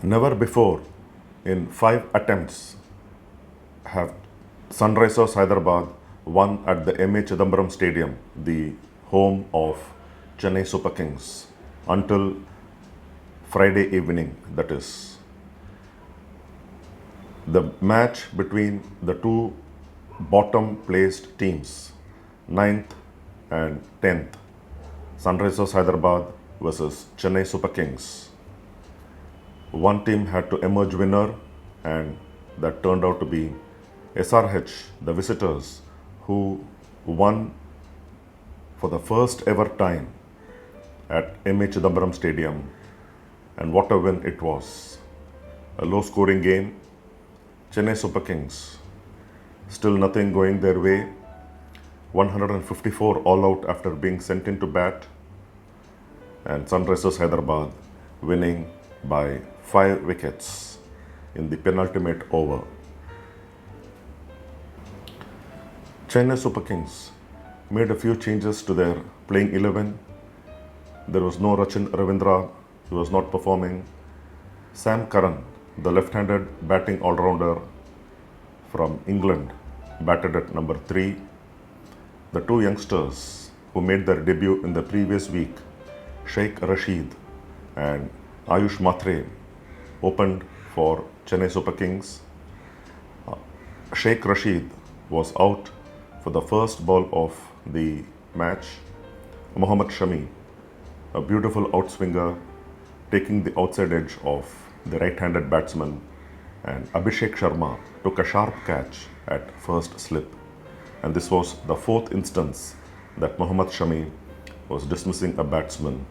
Never before, in 5 attempts, have Sunrisers Hyderabad won at the M.A. Chidambaram Stadium, the home of Chennai Super Kings, until Friday evening, that is. The match between the two bottom placed teams, ninth and 10th, Sunrisers Hyderabad versus Chennai Super Kings. One team had to emerge winner, and that turned out to be SRH, the visitors, who won for the first ever time at M.A. Chidambaram Stadium. And what a win it was. A low scoring game. Chennai Super Kings, still nothing going their way. 154 all out after being sent into bat. And Sunrisers Hyderabad winning by 5 wickets in the penultimate over. Chennai Super Kings made a few changes to their playing 11. There was no Rachin Ravindra, he was not performing. Sam Curran, the left-handed batting all-rounder from England, batted at number 3. The two youngsters who made their debut in the previous week, Sheikh Rashid and Ayush Matre, opened for Chennai Super Kings. Sheikh Rashid was out for the first ball of the match. Mohammad Shami, a beautiful outswinger, taking the outside edge of the right-handed batsman, and Abhishek Sharma took a sharp catch at first slip. And this was the 4th instance that Mohammad Shami was dismissing a batsman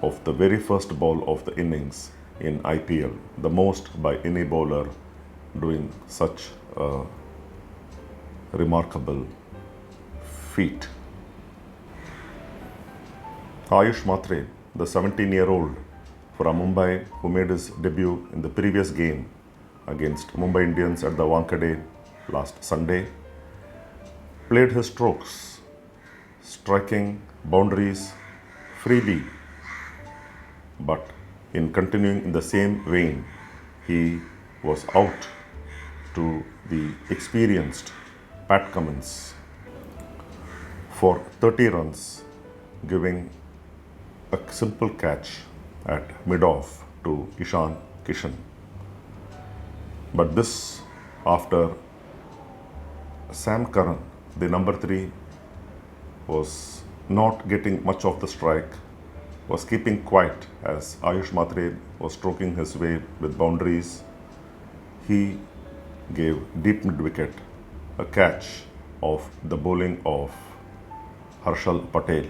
of the very first ball of the innings in IPL, the most by any bowler doing such a remarkable feat. Ayush Matre, the 17-year-old from Mumbai who made his debut in the previous game against Mumbai Indians at the Wankhede last Sunday, played his strokes, striking boundaries freely, but in continuing in the same vein, he was out to the experienced Pat Cummins for 30 runs, giving a simple catch at mid-off to Ishan Kishan. But this after Sam Curran, the number 3, was not getting much of the strike, was keeping quiet as Ayush Matre was stroking his way with boundaries. He gave deep mid-wicket a catch of the bowling of Harshal Patel.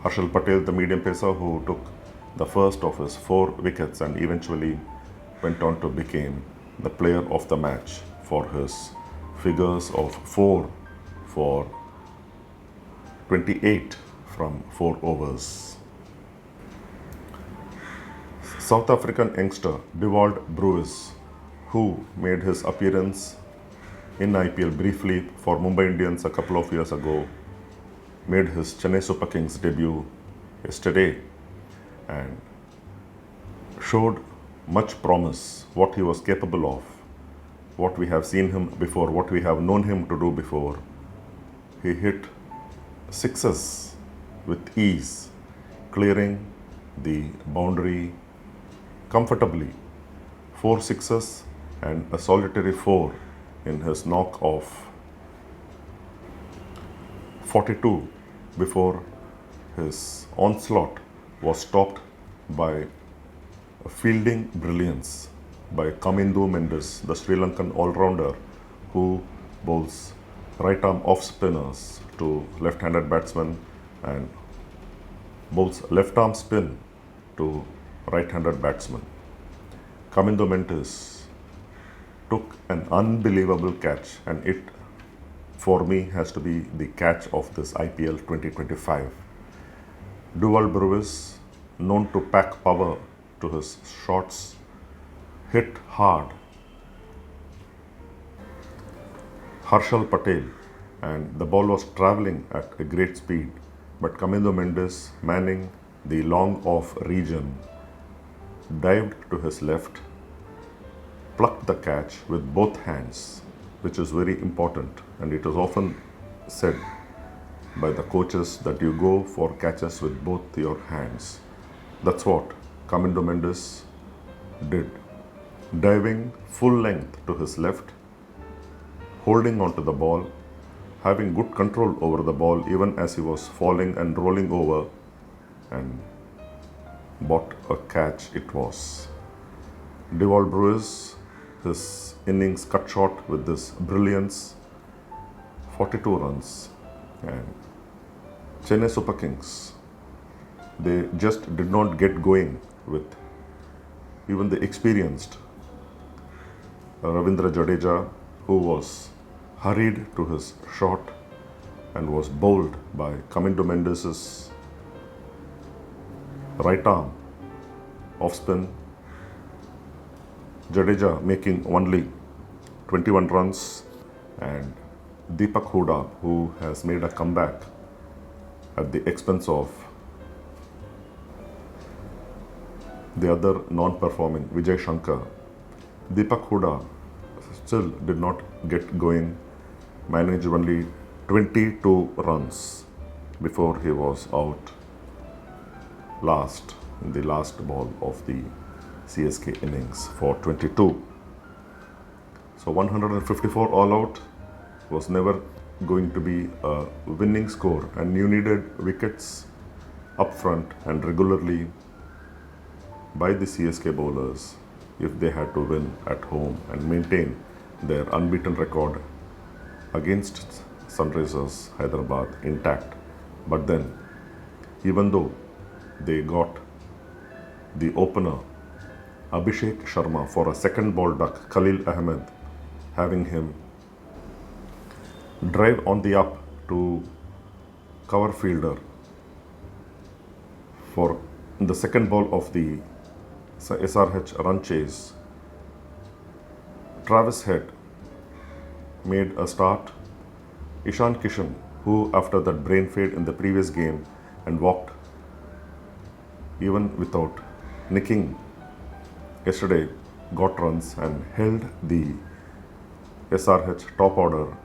Harshal Patel, the medium pacer who took the first of his 4 wickets and eventually went on to become the player of the match for his figures of 4 for 28 from 4 overs. South African youngster Dewald Brewis, who made his appearance in IPL briefly for Mumbai Indians a couple of years ago, made his Chennai Super Kings debut yesterday and showed much promise, what he was capable of, what we have seen him before, what we have known him to do before. He hit 6s with ease, clearing the boundary comfortably. 4 6s and a solitary 4 in his knock of 42 before his onslaught was stopped by a fielding brilliance by Kamindu Mendes, the Sri Lankan all-rounder who bowls right-arm off-spinners to left-handed batsmen and bowls left-arm spin to right-handed batsman. Kamindu Mendes took an unbelievable catch, and it, for me, has to be the catch of this IPL 2025. Dewald Brewis, known to pack power to his shots, hit hard. Harshal Patel and the ball was traveling at a great speed. But Kamindo Mendes, manning the long off region, dived to his left, plucked the catch with both hands, which is very important, and it is often said by the coaches that you go for catches with both your hands. That's what Kamindo Mendes did. Diving full length to his left, holding onto the ball, having good control over the ball even as he was falling and rolling over, and what a catch it was. Devol Bruce, his innings cut short with this brilliance, 42 runs, and Chennai Super Kings, they just did not get going with even the experienced Ravindra Jadeja, who was hurried to his shot and was bowled by Kamindo Mendes' right arm off spin. Jadeja making only 21 runs, and Deepak Hooda, who has made a comeback at the expense of the other non-performing Vijay Shankar. Deepak Hooda still did not get going, managed only 22 runs before he was out last in the last ball of the CSK innings for 22. So 154 all out was never going to be a winning score, and you needed wickets up front and regularly by the CSK bowlers if they had to win at home and maintain their unbeaten record against Sunrisers Hyderabad intact. But then, even though they got the opener Abhishek Sharma for a second ball duck, Khalil Ahmed, having him drive on the up to cover fielder for the second ball of the SRH run chase, Travis Head made a start. Ishan Kishan, who after that brain fade in the previous game and walked even without nicking yesterday, got runs and held the SRH top order,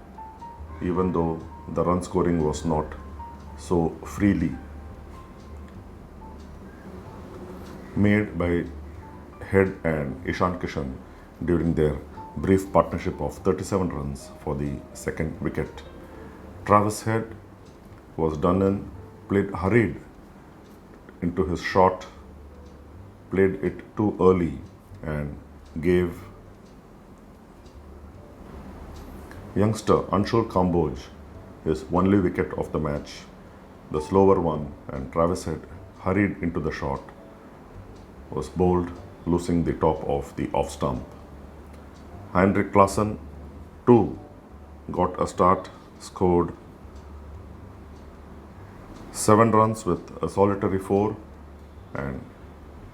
even though the run scoring was not so freely made by Head and Ishan Kishan during their brief partnership of 37 runs for the second wicket. Travis Head was done in, played hurried into his shot, played it too early and gave youngster Anshul Kamboj his only wicket of the match, the slower one, and Travis Head hurried into the shot, was bowled, losing the top of the off stump. Heinrich Klaasen too got a start, scored 7 runs with a solitary 4 and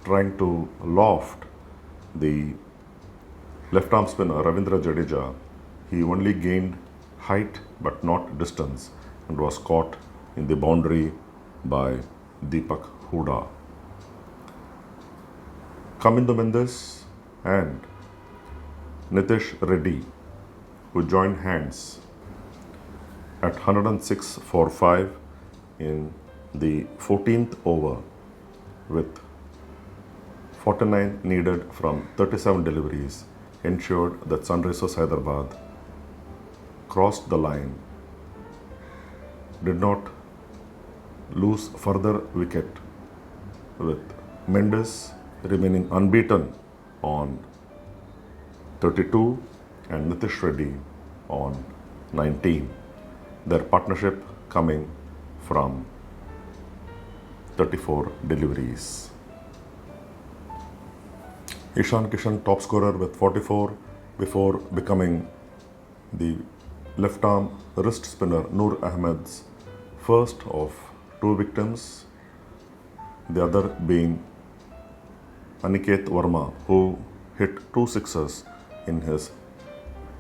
trying to loft the left arm spinner Ravindra Jadeja. He only gained height but not distance and was caught in the boundary by Deepak Hooda. Kamindo Mendes and Nitish Reddy, who joined hands at 106 for 5 in the 14th over with 49 needed from 37 deliveries, ensured that Sunrisers Hyderabad crossed the line, did not lose further wicket, with Mendes remaining unbeaten on 32 and Nitish Reddy on 19. Their partnership coming from 34 deliveries. Ishan Kishan top scorer with 44 before becoming the left arm wrist spinner Noor Ahmed's first of 2 victims, the other being Aniket Verma, who hit 2 sixes in his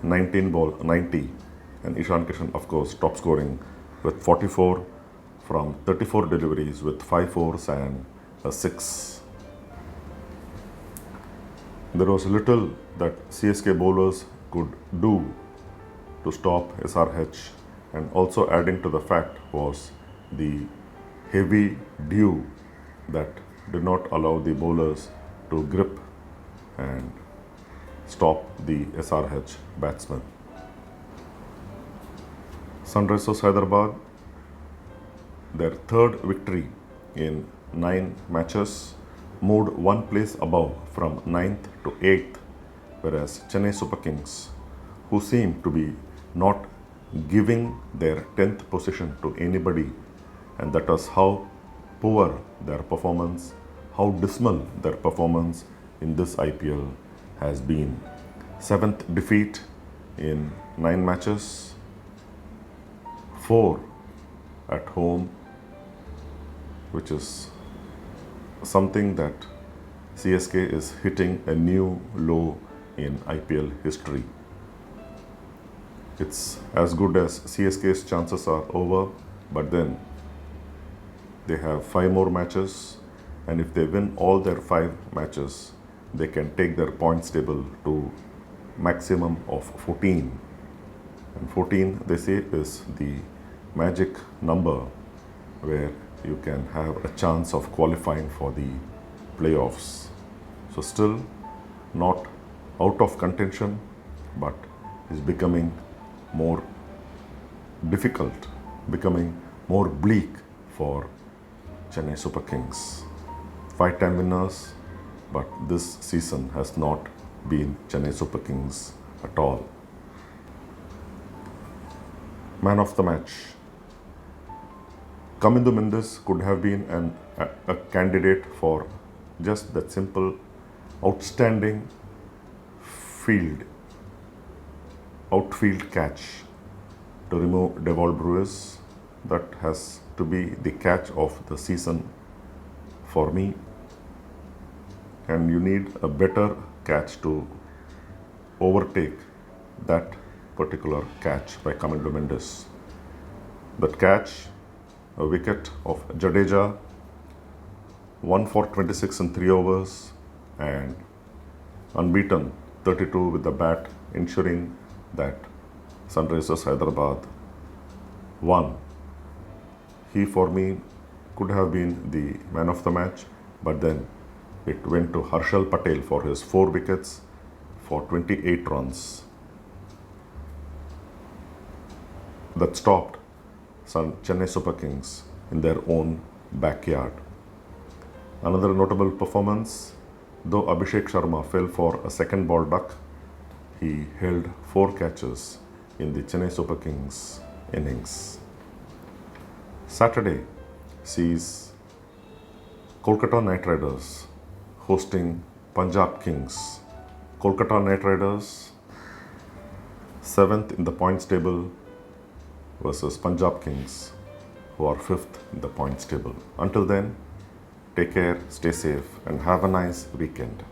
19 ball 90 And Ishan Kishan, of course, top scoring with 44 from 34 deliveries with 5 fours and a 6. There was little that CSK bowlers could do to stop SRH, and also adding to the fact was the heavy dew that did not allow the bowlers to grip and stop the SRH batsmen. Sunrisers Hyderabad, their third victory in 9 matches, moved one place above from 9th to 8th, whereas Chennai Super Kings, who seem to be not giving their 10th position to anybody, and that is how poor their performance, how dismal their performance in this IPL has been. 7th defeat in 9 matches, 4 at home, which is something that CSK is hitting a new low in IPL history. It's as good as CSK's chances are over, but then they have 5 more matches, and if they win all their 5 matches, they can take their points table to maximum of 14. And 14, they say, is the magic number where you can have a chance of qualifying for the playoffs. So still not out of contention, but is becoming more difficult, becoming more bleak for Chennai Super Kings. 5-time winners, but this season has not been Chennai Super Kings at all. Man of the match. Kamindu Mendes could have been a candidate for just that simple, outstanding outfield catch to remove Devol Brewers. That has to be the catch of the season for me. And you need a better catch to overtake that particular catch by Kamindu Mendes. That catch, a wicket of Jadeja, 1 for 26 in 3 overs, and unbeaten 32 with the bat, ensuring that Sunrisers Hyderabad won. He, for me, could have been the man of the match, but then it went to Harshal Patel for his 4 wickets for 28 runs. That stopped Chennai Super Kings in their own backyard. Another notable performance, though Abhishek Sharma fell for a second ball duck, he held 4 catches in the Chennai Super Kings innings. Saturday sees Kolkata Knight Riders hosting Punjab Kings. Kolkata Knight Riders 7th in the points table versus Punjab Kings, who are 5th in the points table. Until then, take care, stay safe, and have a nice weekend.